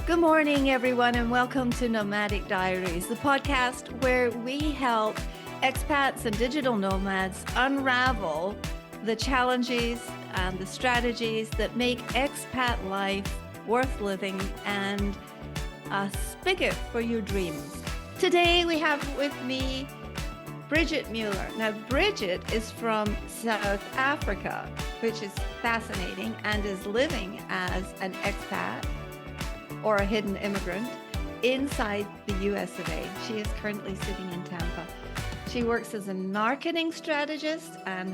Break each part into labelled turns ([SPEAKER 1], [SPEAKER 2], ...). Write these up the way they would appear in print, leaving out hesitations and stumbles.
[SPEAKER 1] Good morning, everyone, and welcome to Nomadic Diaries, the podcast where we help expats and digital nomads unravel the challenges and the strategies that make expat life worth living and a spigot for your dreams. Today, we have with me Brigitte Muller. Now, Brigitte is from South Africa, which is fascinating, and is living as an expat or a hidden immigrant inside the US of A. She is currently sitting in Tampa. She works as a marketing strategist and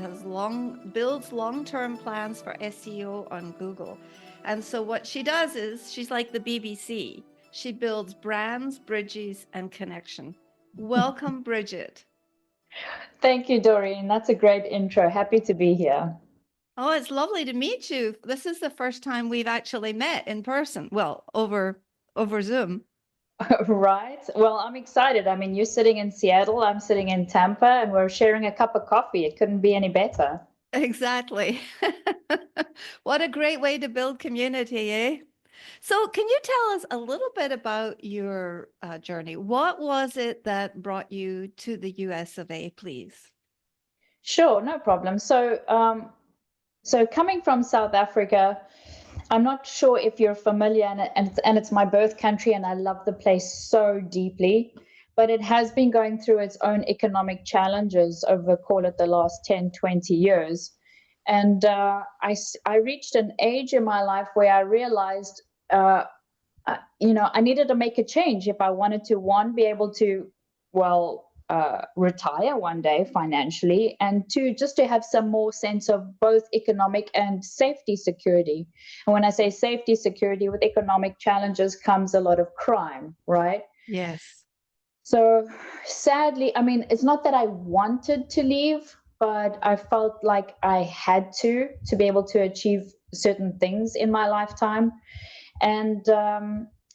[SPEAKER 1] builds long-term plans for SEO on Google. And so what she does is she's like the BBC. She builds brands, bridges, and connection. Welcome, Brigitte.
[SPEAKER 2] Thank you, Doreen. That's a great intro. Happy to be here.
[SPEAKER 1] Oh, it's lovely to meet you. This is the first time we've actually met in person. Well, over Zoom.
[SPEAKER 2] Right. Well, I'm excited. I mean, you're sitting in Seattle, I'm sitting in Tampa, and we're sharing a cup of coffee. It couldn't be any better.
[SPEAKER 1] Exactly. What a great way to build community, eh? So, can you tell us a little bit about your journey? What was it that brought you to the US of A, please?
[SPEAKER 2] Sure, no problem. So coming from South Africa, I'm not sure if you're familiar, and it's my birth country, and I love the place so deeply, but it has been going through its own economic challenges over, call it, the last 10, 20 years. And I reached an age in my life where I realized, I needed to make a change if I wanted to, one, be able to, retire one day financially, and two, just to have some more sense of both economic and safety security. And when I say safety security, with economic challenges comes a lot of crime, right?
[SPEAKER 1] Yes.
[SPEAKER 2] So sadly, I mean, it's not that I wanted to leave, but I felt like I had to be able to achieve certain things in my lifetime. And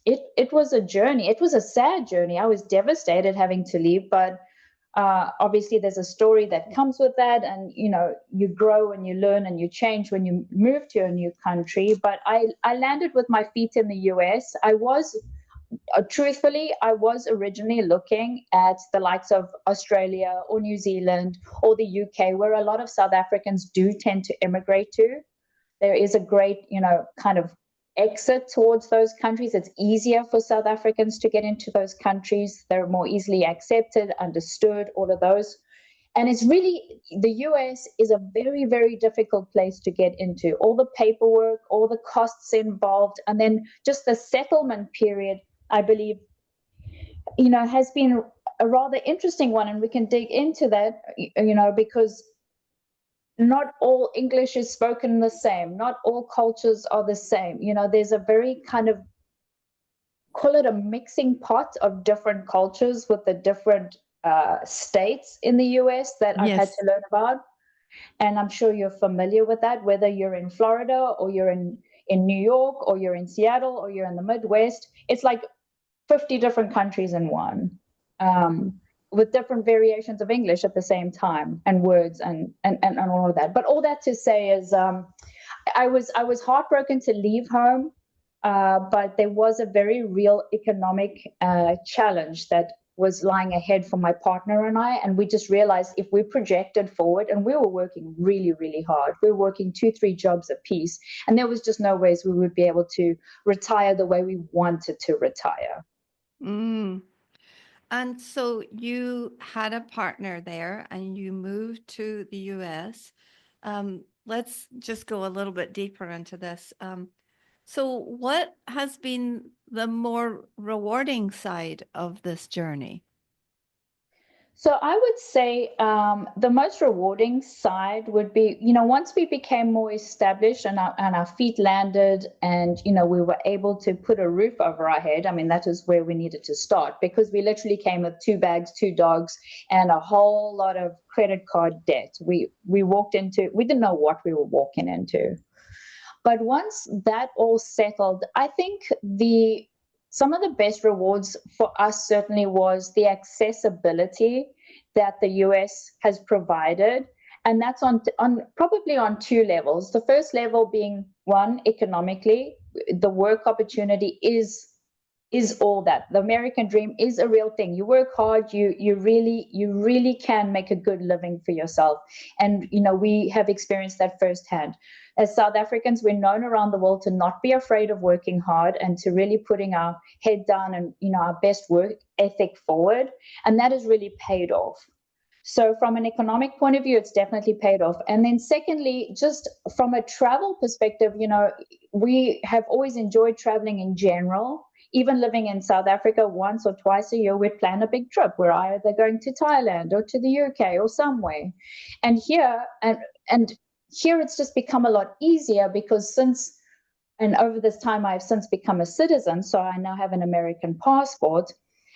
[SPEAKER 2] it was a journey. It was a sad journey. I was devastated having to leave, but obviously there's a story that comes with that, and you grow and you learn and you change when you move to a new country. But I landed with my feet in the US. I was truthfully, I was originally looking at the likes of Australia or New Zealand or the UK, where a lot of South Africans do tend to immigrate to. There is a great, kind of exit towards those countries. It's easier for South Africans to get into those countries. They're more easily accepted, understood, all of those. And it's really, the US is a very, very difficult place to get into. All the paperwork, all the costs involved, and then just the settlement period, I believe, has been a rather interesting one. And we can dig into that, because not all English is spoken the same. Not all cultures are the same. There's a very kind of, call it, a mixing pot of different cultures with the different states in the US that I've had
[SPEAKER 1] Yes.
[SPEAKER 2] to learn about. And I'm sure you're familiar with that, whether you're in Florida or you're in New York or you're in Seattle or you're in the Midwest. It's like 50 different countries in one. With different variations of English at the same time, and words and all of that. But all that to say is, I was heartbroken to leave home, but there was a very real economic challenge that was lying ahead for my partner and I. And we just realized, if we projected forward, and we were working really, really hard, we were working 2-3 jobs a piece, and there was just no ways we would be able to retire the way we wanted to retire.
[SPEAKER 1] Mm. And so you had a partner there and you moved to the US. Let's just go a little bit deeper into this. So, what has been the more rewarding side of this journey?
[SPEAKER 2] So I would say, the most rewarding side would be, once we became more established and our feet landed, and, we were able to put a roof over our head. I mean, that is where we needed to start, because we literally came with 2 bags, 2 dogs, and a whole lot of credit card debt. We didn't know what we were walking into. But once that all settled, I think some of the best rewards for us certainly was the accessibility that the US has provided. And that's on probably on 2 levels. The first level being, one, economically, the work opportunity is is all that. The American dream is a real thing. You work hard, you really can make a good living for yourself. And we have experienced that firsthand. As South Africans, we're known around the world to not be afraid of working hard and to really putting our head down and our best work ethic forward. And that has really paid off. So from an economic point of view, it's definitely paid off. And then secondly, just from a travel perspective, we have always enjoyed traveling in general. Even living in South Africa once or twice a year, we'd plan a big trip. We're either going to Thailand or to the UK or somewhere. And here, and here it's just become a lot easier because and over this time, I've since become a citizen. So I now have an American passport.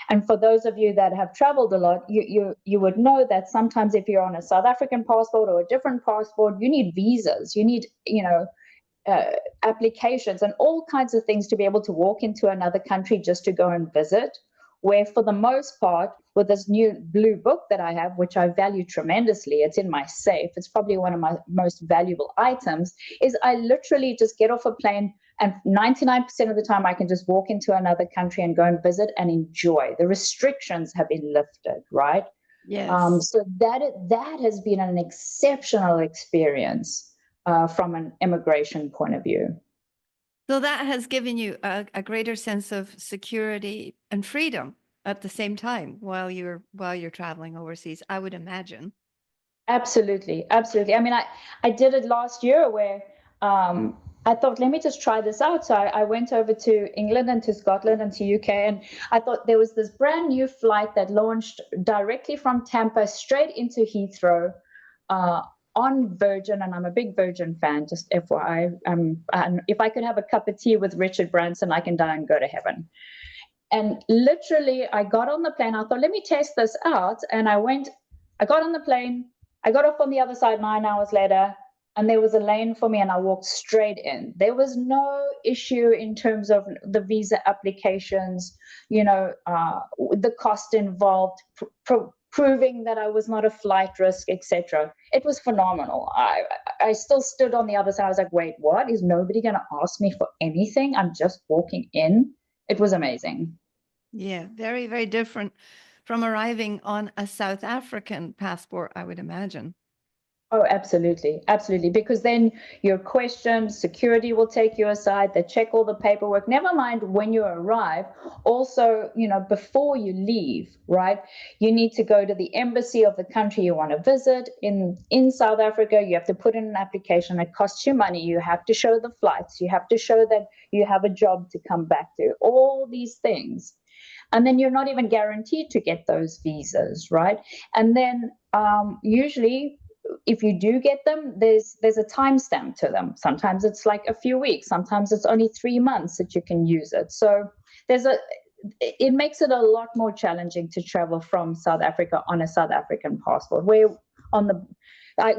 [SPEAKER 2] And for those of you that have traveled a lot, you would know that sometimes if you're on a South African passport or a different passport, you need visas, you need, applications and all kinds of things to be able to walk into another country just to go and visit. Where for the most part, with this new blue book that I have, which I value tremendously, it's in my safe, it's probably one of my most valuable items, is I literally just get off a plane and 99% of the time I can just walk into another country and go and visit and enjoy. The restrictions have been lifted, right?
[SPEAKER 1] Yes.
[SPEAKER 2] So that has been an exceptional experience from an immigration point of view.
[SPEAKER 1] So that has given you a greater sense of security and freedom at the same time while you're traveling overseas, I would imagine.
[SPEAKER 2] Absolutely. I mean, I did it last year where I thought, let me just try this out. So I went over to England and to Scotland and to UK, and I thought there was this brand new flight that launched directly from Tampa straight into Heathrow on Virgin, and I'm a big Virgin fan, just FYI. And if I could have a cup of tea with Richard Branson, I can die and go to heaven. And literally, I got on the plane. I thought, let me test this out. And I got on the plane. I got off on the other side 9 hours later, and there was a lane for me, and I walked straight in. There was no issue in terms of the visa applications, the cost involved, proving that I was not a flight risk, etc. It was phenomenal. I still stood on the other side. I was like, wait, what? Is nobody going to ask me for anything? I'm just walking in. It was amazing.
[SPEAKER 1] Yeah, very, very different from arriving on a South African passport, I would imagine.
[SPEAKER 2] Oh, absolutely. Absolutely. Because then your questions, security will take you aside. They check all the paperwork. Never mind when you arrive. Also, before you leave, right, you need to go to the embassy of the country you want to visit. In South Africa, you have to put in an application. It costs you money. You have to show the flights. You have to show that you have a job to come back to. All these things. And then you're not even guaranteed to get those visas, right? And then usually, if you do get them, there's a timestamp to them. Sometimes it's like a few weeks. Sometimes it's only 3 months that you can use it. So it makes it a lot more challenging to travel from South Africa on a South African passport. Where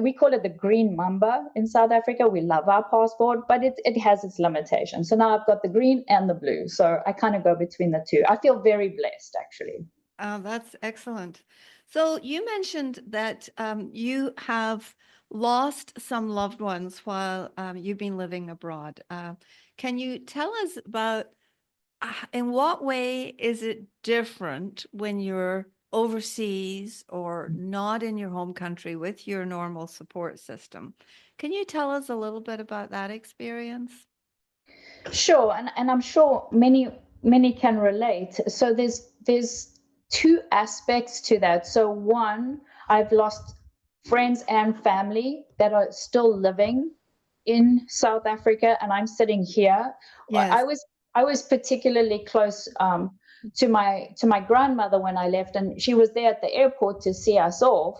[SPEAKER 2] we call it the green mamba in South Africa. We love our passport, but it has its limitations. So now I've got the green and the blue. So I kind of go between the two. I feel very blessed, actually.
[SPEAKER 1] That's excellent. So you mentioned that you have lost some loved ones while you've been living abroad. Can you tell us about in what way is it different when you're overseas or not in your home country with your normal support system? Can you tell us a little bit about that experience?
[SPEAKER 2] Sure, and I'm sure many can relate. So there's two aspects to that. So one, I've lost friends and family that are still living in South Africa, and I'm sitting here.
[SPEAKER 1] Yes.
[SPEAKER 2] I was particularly close to my grandmother when I left, and she was there at the airport to see us off.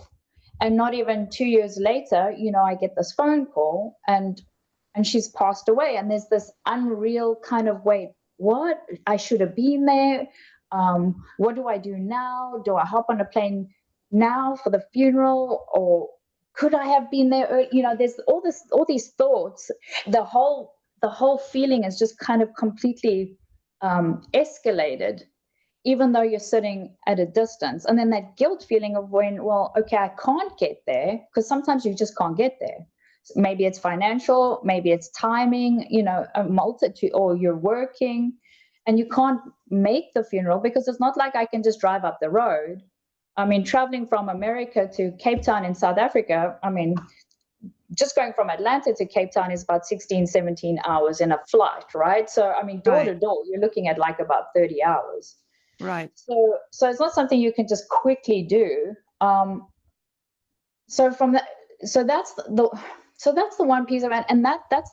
[SPEAKER 2] And not even 2 years later, I get this phone call, and she's passed away. And there's this unreal kind of, wait, what? I should have been there. What do I do now? Do I hop on a plane now for the funeral, or could I have been there? There's all these thoughts. The whole feeling is just kind of completely escalated, even though you're sitting at a distance. And then that guilt feeling of when, well, okay, I can't get there, because sometimes you just can't get there. Maybe it's financial, maybe it's timing, a multitude, or you're working. and you can't make the funeral because it's not like I can just drive up the road. I mean, traveling from America to Cape Town in South Africa, I mean, just going from Atlanta to Cape Town is about 16, 17 hours in a flight, right? So, I mean, door to door, you're looking at like about 30 hours.
[SPEAKER 1] Right.
[SPEAKER 2] So it's not something you can just quickly do. So from that, so that's the one piece of it, and that's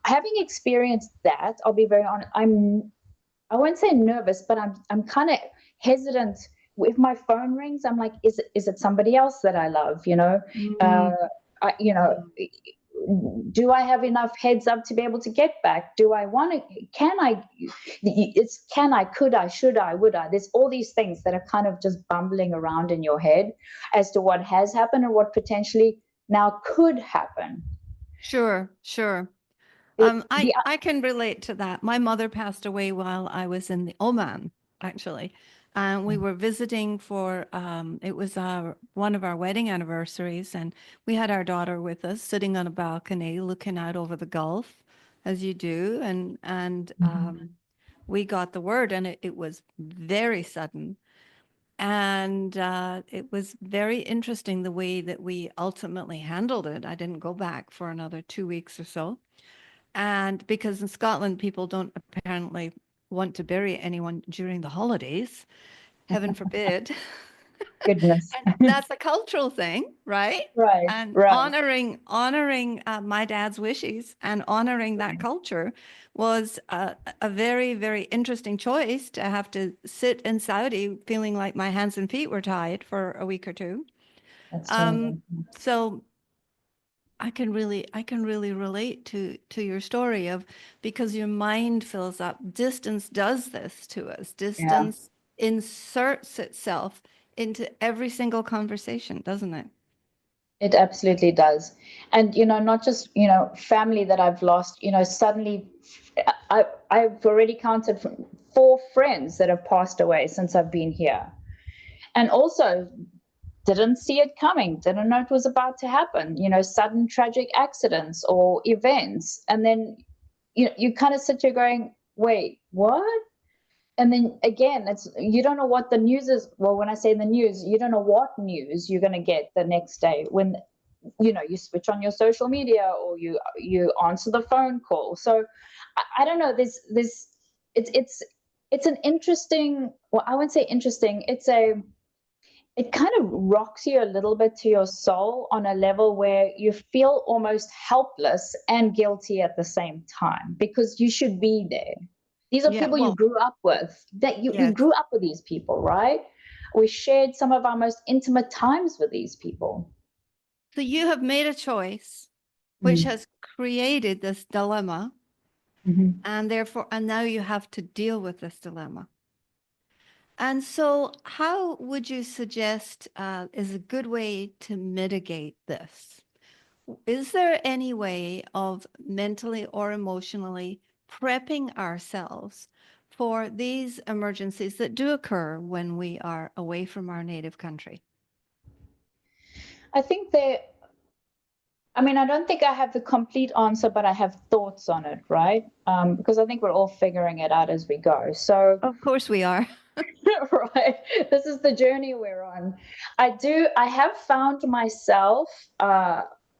[SPEAKER 2] having experienced that. I'll be very honest. I won't say nervous, but I'm kind of hesitant. If my phone rings, I'm like, is it somebody else that I love? You know, you know, do I have enough heads up to be able to get back? Do I want to? Can I? It's can I? Could I? Should I? Would I? There's all these things that are kind of just bumbling around in your head as to what has happened and what potentially now could happen.
[SPEAKER 1] Sure. I can relate to that. My mother passed away while I was in the Oman, actually. And we were visiting for, it was one of our wedding anniversaries, and we had our daughter with us sitting on a balcony looking out over the Gulf, as you do. And we got the word, and it was very sudden. And it was very interesting the way that we ultimately handled it. I didn't go back for another 2 weeks or so. And because in Scotland, people don't apparently want to bury anyone during the holidays, heaven forbid.
[SPEAKER 2] Goodness.
[SPEAKER 1] And that's a cultural thing, right?
[SPEAKER 2] Right.
[SPEAKER 1] And
[SPEAKER 2] Right.
[SPEAKER 1] honoring my dad's wishes and honoring that culture was a very, very interesting choice to have to sit in Saudi feeling like my hands and feet were tied for a week or two.
[SPEAKER 2] That's changing.
[SPEAKER 1] So I can really relate to your story of, because your mind fills up. Distance does this to us. Distance inserts itself into every single conversation, doesn't it?
[SPEAKER 2] It absolutely does. And, you know, not just, you know, family that I've lost, you know, suddenly I've already counted 4 friends that have passed away since I've been here. And also didn't see it coming, didn't know it was about to happen, you know, sudden tragic accidents or events. And then, you know, you kind of sit here going, wait, what? And then again, it's you don't know what the news is. Well, when I say the news, you don't know what news you're going to get the next day when you know you switch on your social media or you answer the phone call. So I don't know. It's an interesting. Well, I wouldn't say interesting. It kind of rocks you a little bit to your soul on a level where you feel almost helpless and guilty at the same time because you should be there. These are
[SPEAKER 1] Yeah,
[SPEAKER 2] people you
[SPEAKER 1] well,
[SPEAKER 2] grew up with, that you
[SPEAKER 1] yes.
[SPEAKER 2] grew up with these people, right? We shared some of our most intimate times with these people.
[SPEAKER 1] So you have made a choice which has created this dilemma, and now you have to deal with this dilemma. And so, how would you suggest is a good way to mitigate this? Is there any way of mentally or emotionally prepping ourselves for these emergencies that do occur when we are away from our native country?
[SPEAKER 2] I think I mean, I don't think I have the complete answer, but I have thoughts on it, right? Because I think we're all figuring it out as we go. So,
[SPEAKER 1] Of course we are.
[SPEAKER 2] right, this is the journey we're on. I have found myself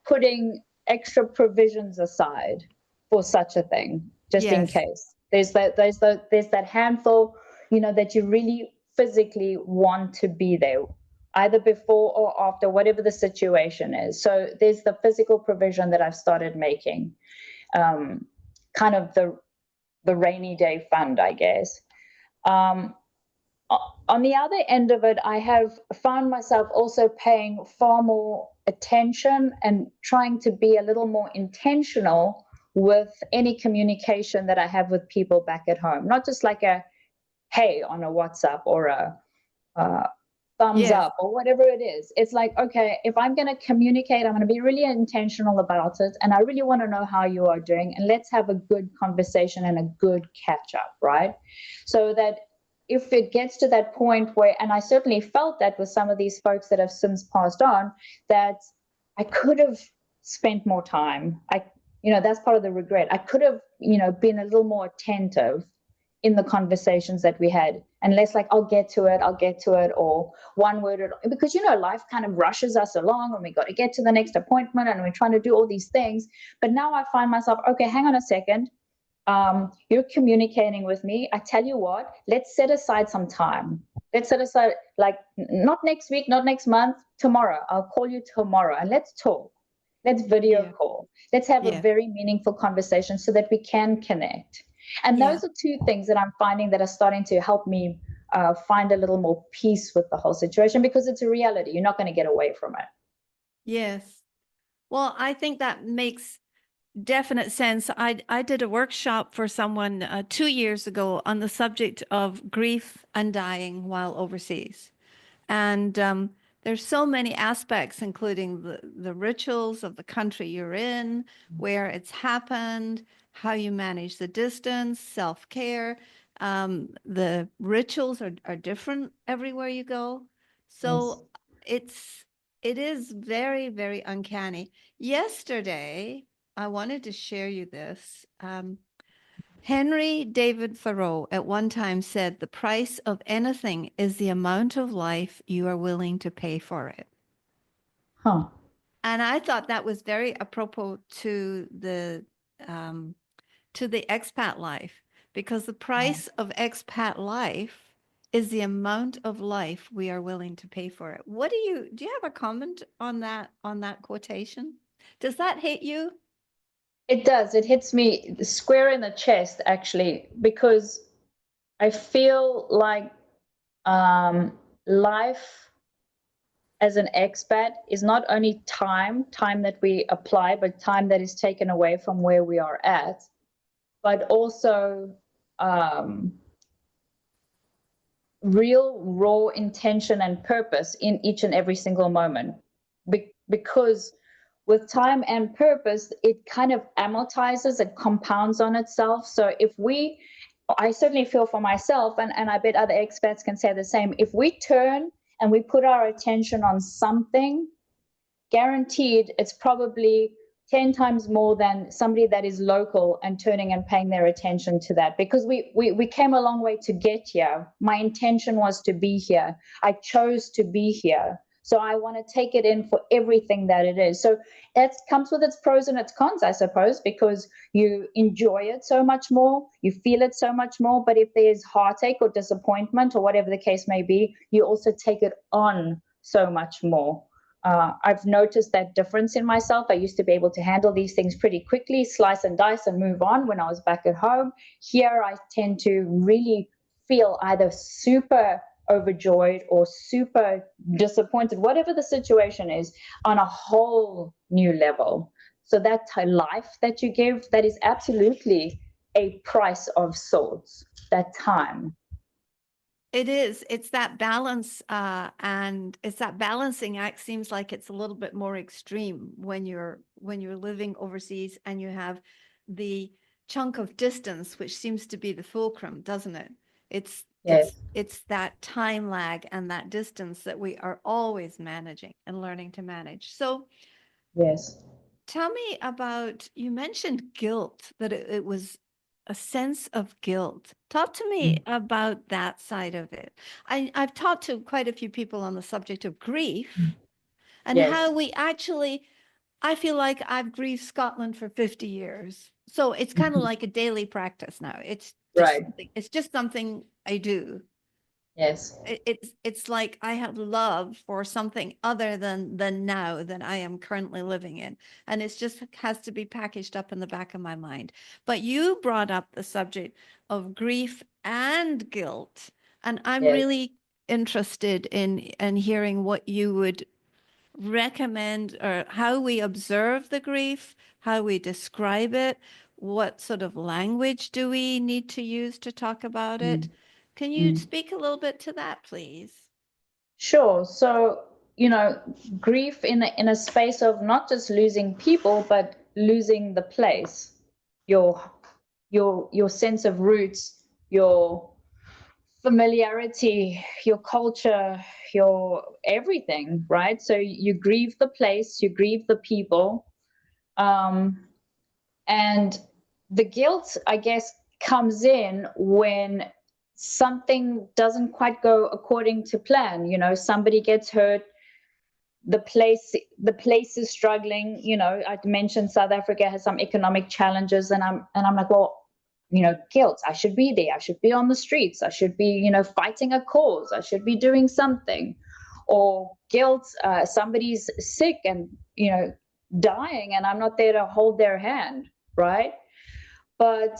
[SPEAKER 2] putting extra provisions aside for such a thing, just in
[SPEAKER 1] Yes.
[SPEAKER 2] case. There's that handful, you know, that you really physically want to be there, either before or after, whatever the situation is. So there's the physical provision that I've started making, kind of the rainy day fund, I guess. Um, on the other end of it, I have found myself also paying far more attention and trying to be a little more intentional with any communication that I have with people back at home. Not just like a hey on a WhatsApp or a thumbs
[SPEAKER 1] Yes.
[SPEAKER 2] up or whatever it is. It's like, okay, if I'm going to communicate, I'm going to be really intentional about it. And I really want to know how you are doing. And let's have a good conversation and a good catch up, right? So that if it gets to that point where, and I certainly felt that with some of these folks that have since passed on, that I could have spent more time. You know, that's part of the regret. I could have, you know, been a little more attentive in the conversations that we had, and less like I'll get to it, or one word, because life kind of rushes us along and we got to get to the next appointment and we're trying to do all these things. But now I find myself, okay, hang on a second. You're communicating with me. I tell you what, let's set aside some time. Let's set aside, like, not next week, not next month, tomorrow. I'll call you tomorrow and let's talk. Let's video call. Let's have a very meaningful conversation so that we can connect. And those are two things that I'm finding that are starting to help me find a little more peace with the whole situation, because it's a reality. You're not going to get away from it.
[SPEAKER 1] Yes. Well, I think that makes definite sense. I did a workshop for someone 2 years ago on the subject of grief and dying while overseas. And there's so many aspects, including the rituals of the country you're in, where it's happened, how you manage the distance, self-care. The rituals are different everywhere you go. So it is very, very uncanny. Yesterday, I wanted to share you this. Henry David Thoreau at one time said, "The price of anything is the amount of life you are willing to pay for it."
[SPEAKER 2] Huh.
[SPEAKER 1] And I thought that was very apropos to the expat life, because the price of expat life is the amount of life we are willing to pay for it. Do you have a comment on that quotation? Does that hit you?
[SPEAKER 2] It does. It hits me square in the chest, actually, because I feel like life as an expat is not only time that we apply, but time that is taken away from where we are at, but also real raw intention and purpose in each and every single moment. Because with time and purpose, it kind of amortizes, it compounds on itself. So I certainly feel for myself, and I bet other expats can say the same, if we turn and we put our attention on something, guaranteed it's probably 10 times more than somebody that is local and turning and paying their attention to that, because we came a long way to get here. My intention was to be here. I chose to be here. So I want to take it in for everything that it is. So that comes with its pros and its cons, I suppose, because you enjoy it so much more, you feel it so much more. But if there's heartache or disappointment or whatever the case may be, you also take it on so much more. I've noticed that difference in myself. I used to be able to handle these things pretty quickly, slice and dice and move on when I was back at home. Here, I tend to really feel either super overjoyed or super disappointed, whatever the situation is, on a whole new level. So that life that you give, that is absolutely a price of sorts, that time.
[SPEAKER 1] It is. It's that balance, and it's that balancing act. Seems like it's a little bit more extreme when you're living overseas and you have the chunk of distance, which seems to be the fulcrum, doesn't it? It's that time lag and that distance that we are always managing and learning to manage. So,
[SPEAKER 2] yes.
[SPEAKER 1] Tell me about, you mentioned guilt, that it was a sense of guilt. Talk to me about that side of it. I've talked to quite a few people on the subject of grief and how we actually, I feel like I've grieved Scotland for 50 years. So it's kind of like a daily practice now. It's just something I do.
[SPEAKER 2] Yes.
[SPEAKER 1] It's like I have love for something other than now that I am currently living in, and it's just has to be packaged up in the back of my mind. But you brought up the subject of grief and guilt, and I'm really interested in hearing what you would recommend, or how we observe the grief, how we describe it, what sort of language do we need to use to talk about it. Can you speak a little bit to that, please?
[SPEAKER 2] Sure. So, grief in a space of not just losing people, but losing the place, your sense of roots, your familiarity, your culture, your everything, right? So you grieve the place, you grieve the people, and the guilt, I guess, comes in when something doesn't quite go according to plan. Somebody gets hurt, the place is struggling. I mentioned South Africa has some economic challenges, and I'm like, well, guilt. I should be there. I should be on the streets. I should be, fighting a cause. I should be doing something. Or guilt, somebody's sick and, dying, and I'm not there to hold their hand, right? But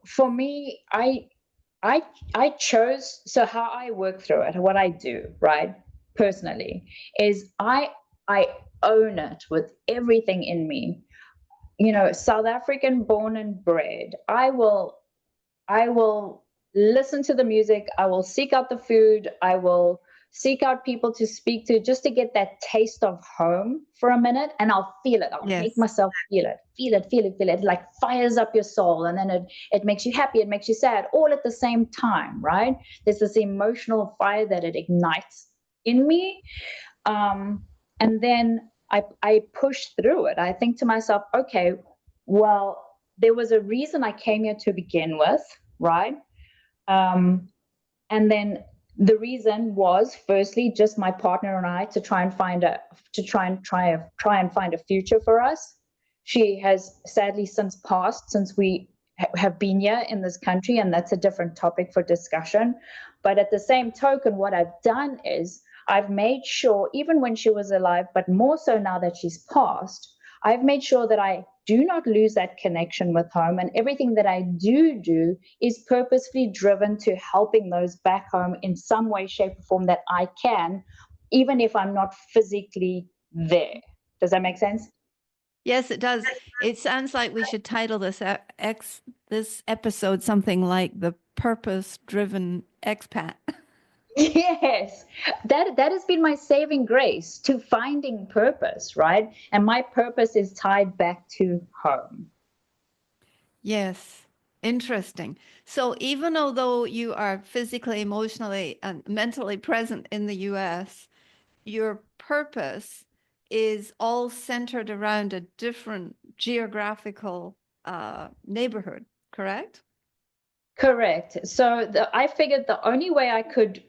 [SPEAKER 2] for me, I chose, so how I work through it, what I do, right, personally, is I own it with everything in me. South African born and bred. I will listen to the music. I will seek out the food. I will seek out people to speak to, just to get that taste of home for a minute, and I'll feel it. I'll make myself feel it. It like fires up your soul, and then it makes you happy, it makes you sad, all at the same time, right? There's this emotional fire that it ignites in me. And then I push through it. I think to myself, okay, well, there was a reason I came here to begin with, right? And then the reason was, firstly, just my partner and I to try and find a future for us. She has sadly since passed, since we have been here in this country, and that's a different topic for discussion. But at the same token, what I've done is I've made sure, even when she was alive, but more so now that she's passed, I've made sure that I do not lose that connection with home. And everything that I do is purposefully driven to helping those back home in some way, shape, or form that I can, even if I'm not physically there. Does that make sense?
[SPEAKER 1] Yes, it does. It sounds like we should title this episode something like The Purpose-Driven Expat.
[SPEAKER 2] Yes, that has been my saving grace to finding purpose, right? And my purpose is tied back to home.
[SPEAKER 1] Yes, interesting. So even although you are physically, emotionally, and mentally present in the US, your purpose is all centered around a different geographical neighborhood, correct?
[SPEAKER 2] Correct. So I figured the only way I could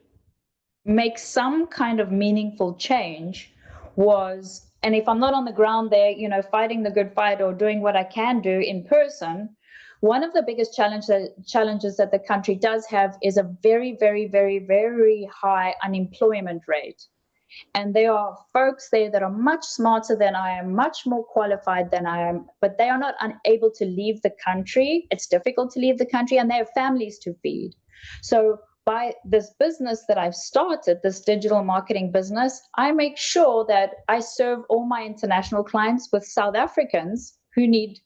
[SPEAKER 2] make some kind of meaningful change was, and if I'm not on the ground there, fighting the good fight or doing what I can do in person, one of the biggest challenges that the country does have is a very, very, very, very high unemployment rate. And there are folks there that are much smarter than I am, much more qualified than I am, but they are not unable to leave the country. It's difficult to leave the country, and they have families to feed. So by this business that I've started, this digital marketing business, I make sure that I serve all my international clients with South Africans who need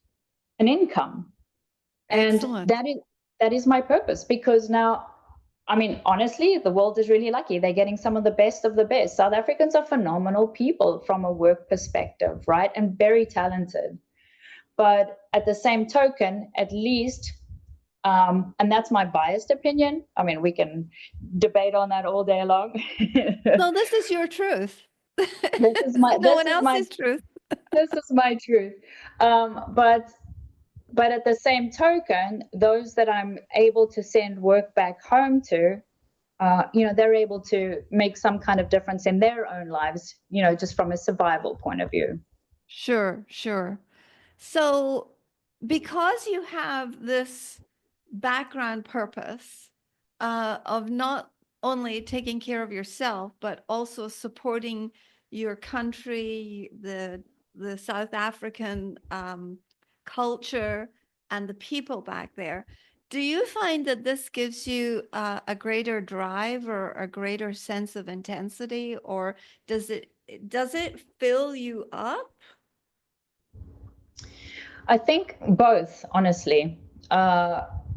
[SPEAKER 2] an income.
[SPEAKER 1] Excellent.
[SPEAKER 2] And that is my purpose, because now, I mean, honestly, the world is really lucky. They're getting some of the best of the best. South Africans are phenomenal people from a work perspective, right? And very talented. But at the same token, at least, and that's my biased opinion. I mean, we can debate on that all day long.
[SPEAKER 1] No, this is your truth.
[SPEAKER 2] This is my
[SPEAKER 1] no one else's truth.
[SPEAKER 2] This is my truth. But at the same token, those that I'm able to send work back home to, they're able to make some kind of difference in their own lives, just from a survival point of view.
[SPEAKER 1] Sure. So because you have this background purpose of not only taking care of yourself, but also supporting your country, the South African culture and the people back there, do you find that this gives you a greater drive or a greater sense of intensity, or does it fill you up?
[SPEAKER 2] I think both, honestly.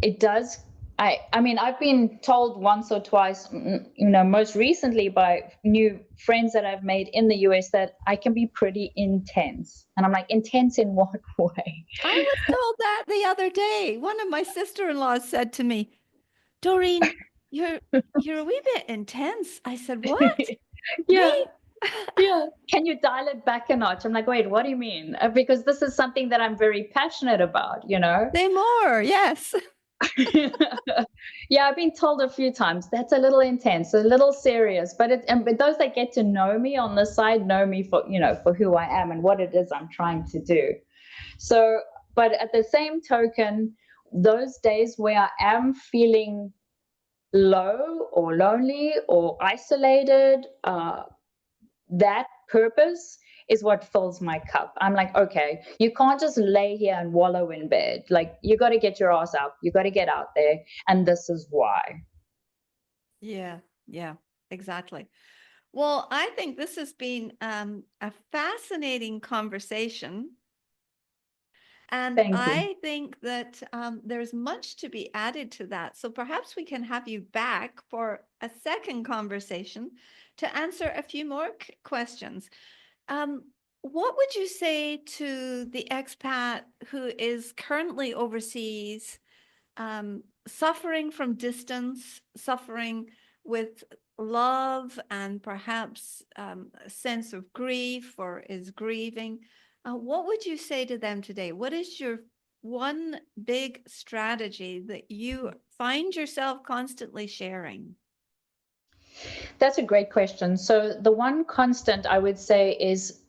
[SPEAKER 2] It does. I mean, I've been told once or twice, most recently by new friends that I've made in the US, that I can be pretty intense. And I'm like, intense in what way?
[SPEAKER 1] I was told that the other day. One of my sister-in-laws said to me, Doreen, you're a wee bit intense. I said, what?
[SPEAKER 2] Yeah. Yeah. Can you dial it back a notch? I'm like, wait, what do you mean? Because this is something that I'm very passionate about,
[SPEAKER 1] Say more. Yes.
[SPEAKER 2] Yeah, I've been told a few times that's a little intense, a little serious, but those that get to know me on the side know me for, for who I am and what it is I'm trying to do. So, but at the same token, those days where I am feeling low or lonely or isolated, that purpose is what fills my cup. I'm like, okay, you can't just lay here and wallow in bed. Like, you got to get your ass up. You got to get out there. And this is why.
[SPEAKER 1] Yeah, exactly. Well, I think this has been a fascinating conversation. And
[SPEAKER 2] Thank you.
[SPEAKER 1] I think that there's much to be added to that. So perhaps we can have you back for a second conversation to answer a few more questions. What would you say to the expat who is currently overseas, suffering from distance, suffering with love and perhaps a sense of grief or is grieving? What would you say to them today? What is your one big strategy that you find yourself constantly sharing?
[SPEAKER 2] That's a great question. So, the one constant I would say is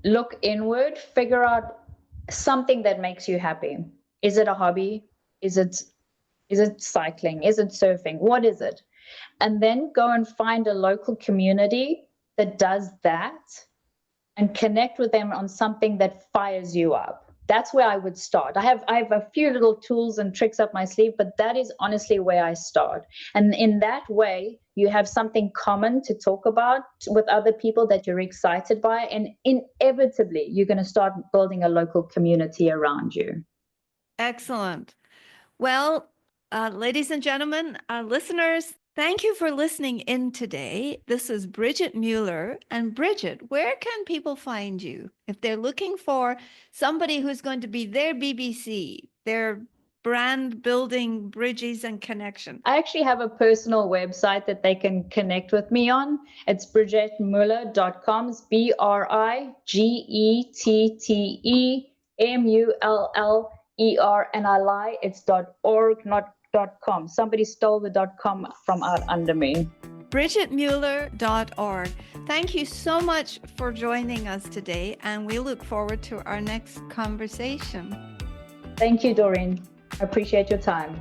[SPEAKER 2] look inward, figure out something that makes you happy. Is it a hobby? Is it cycling? Is it surfing? What is it? And then go and find a local community that does that and connect with them on something that fires you up. That's where I would start. I have a few little tools and tricks up my sleeve, but that is honestly where I start. And in that way, you have something common to talk about with other people that you're excited by, and inevitably you're going to start building a local community around you.
[SPEAKER 1] Excellent. Well, ladies and gentlemen, listeners, thank you for listening in today. This is Brigitte Muller. And Brigitte, where can people find you if they're looking for somebody who's going to be their BBC, their brand building bridges and connection?
[SPEAKER 2] I actually have a personal website that they can connect with me on. It's brigittemuller.com. It's BRIGETTEMULLER. And I lie, it's .org, not .com. Somebody stole the .com from out under me.
[SPEAKER 1] BrigitteMuller.org. Thank you so much for joining us today, and we look forward to our next conversation.
[SPEAKER 2] Thank you, Doreen. I appreciate your time.